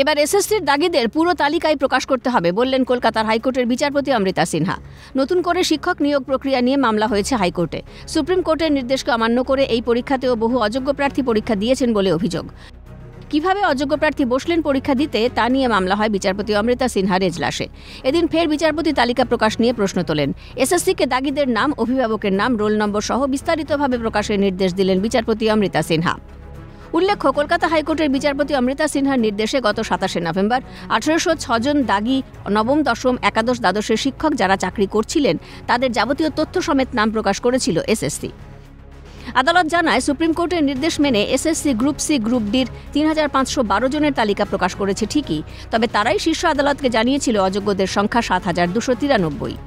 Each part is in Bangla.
এবার এসএসসির দাগিদের পুরো তালিকায় প্রকাশ করতে হবে বললেন কলকাতার হাইকোর্টের বিচারপতি অমৃতা সিনহা। নতুন করে শিক্ষক নিয়োগ প্রক্রিয়া নিয়ে মামলা হয়েছে হাইকোর্টে। সুপ্রিম কোর্টের নির্দেশকে অমান্য করে এই পরীক্ষাতেও বহু অযোগ্য প্রার্থী পরীক্ষা দিয়েছেন বলে অভিযোগ। কিভাবে অযোগ্য প্রার্থী বসলেন পরীক্ষা দিতে তা নিয়ে মামলা হয় বিচারপতি অমৃতা সিনহার এজলাসে। এদিন ফের বিচারপতি তালিকা প্রকাশ নিয়ে প্রশ্ন তোলেন। এসএসসিকে দাগিদের নাম, অভিভাবকের নাম, রোল নম্বর সহ বিস্তারিতভাবে প্রকাশের নির্দেশ দিলেন বিচারপতি অমৃতা সিনহা। উল্লেখ্য, কলকাতা হাইকোর্টের বিচারপতি অমৃতা সিনহার নির্দেশে গত 27শে নভেম্বর 1806 জন দাগি নবম, দশম, একাদশ, দ্বাদশের শিক্ষক যারা চাকরি করছিলেন তাদের যাবতীয় তথ্য সমেত নাম প্রকাশ করেছিল এসএসসি। আদালত জানায়, সুপ্রিম কোর্টের নির্দেশ মেনে এসএসসি গ্রুপ সি, গ্রুপ ডির 3512 জনের তালিকা প্রকাশ করেছে ঠিকই, তবে তারাই শীর্ষ আদালতকে জানিয়েছিল অযোগ্যদের সংখ্যা 7293।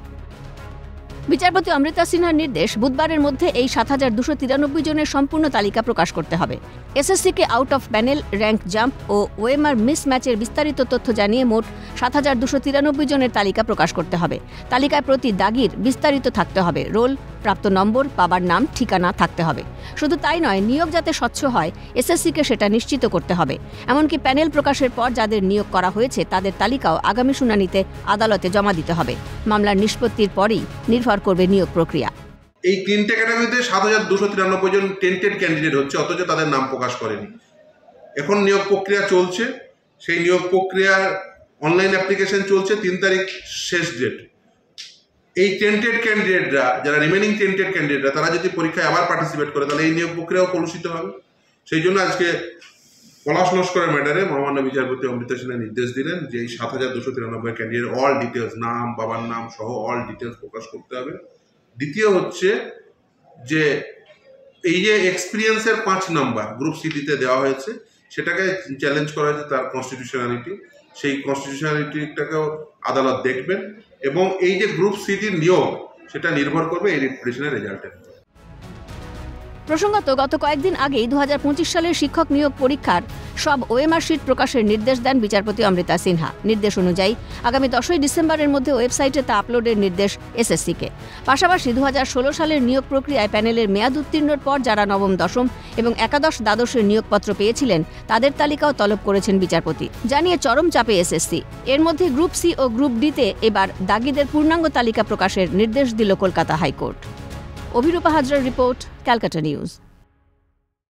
বিচারপতি অমৃতা সিনহার নির্দেশ, বুধবারের মধ্যে এই 7293 জনের সম্পূর্ণ তালিকা প্রকাশ করতে হবে। এসএসসিকে out of panel, rank jump ও ওএমআর মিস ম্যাচের বিস্তারিত তথ্য জানিয়ে মোট 7293 জনের তালিকা প্রকাশ করতে হবে। তালিকায় প্রতি দাগির বিস্তারিত থাকতে হবে, রোল, প্রাপ্ত নম্বর, বাবার নাম, ঠিকানা থাকতে হবে। শুধু তাই নয়, নিয়োগ যাতে স্বচ্ছ হয় এসএসসিকে সেটা নিশ্চিত করতে হবে। এমনকি প্যানেল প্রকাশের পর যাদের নিয়োগ করা হয়েছে তাদের তালিকাও আগামী শুনানিতে আদালতে জমা দিতে হবে। মামলার নিষ্পত্তির পরেই নির্ভর করবে নিয়োগ প্রক্রিয়া। এই তিনটে ক্যাটাগরিতে 7293 জন টেন্টেড ক্যান্ডিডেট হচ্ছে, অথচ তাদের নাম প্রকাশ করেনি। এখন নিয়োগ প্রক্রিয়া চলছে, সেই নিয়োগ প্রক্রিয়ার অনলাইন অ্যাপ্লিকেশন চলছে, 3 তারিখ শেষ ডেট। এই টেন্টেড ক্যান্ডিডেটরা, যারা রিমেনিং টেন্টেড ক্যান্ডিডেটরা, তারা যদি পরীক্ষায় আবার পার্টিসিপেট করে তাহলে এই নিয়োগ প্রক্রিয়াও কলুষিত হবে। সেই জন্য আজকে পলাশ লস্করের ম্যাটারে মহামান্য বিচারপতি অমৃতা সিনহা নির্দেশ দিলেন যে এই 7293 ক্যান্ডিডেট অল ডিটেলস, নাম, বাবার নাম সহ অল ডিটেলস প্রকাশ করতে হবে। দ্বিতীয় হচ্ছে যে এই যে এক্সপিরিয়েন্সের 5 নাম্বার গ্রুপ সিটিতে দেওয়া হয়েছে, সেটাকে চ্যালেঞ্জ করা হয়েছে তার কনস্টিটিউশনালিটি। সেই কনস্টিটিউশনালিটিটাকেও আদালত দেখবেন এবং এই যে গ্রুপ সিটির নিয়োগ সেটা নির্ভর করবে এই রিপিটিশনের রেজাল্টের। প্রসঙ্গত, গত কয়েকদিন আগেই 2025 সালের শিক্ষক নিয়োগ পরীক্ষার সব ওএমআর শিট প্রকাশের নির্দেশ দেন বিচারপতি অমৃতা সিনহা। নির্দেশ অনুযায়ী আগামী 10ই ডিসেম্বরের মধ্যে ওয়েবসাইটে তা আপলোডের নির্দেশ এসএসসিকে। পাশাপাশি 2016 সালের নিয়োগ প্রক্রিয়ায় প্যানেলের মেয়াদ উত্তীর্ণর পর যারা নবম, দশম এবং একাদশ, দ্বাদশের নিয়োগপত্র পেয়েছিলেন তাদের তালিকাও তলব করেছেন বিচারপতি। জানিয়ে চরম চাপে এসএসসি। এর মধ্যে গ্রুপ সি ও গ্রুপ ডিতে এবার দাগিদের পূর্ণাঙ্গ তালিকা প্রকাশের নির্দেশ দিল কলকাতা হাইকোর্ট। অভিরূপা হাজরার রিপোর্ট, ক্যালকাটা নিউজ।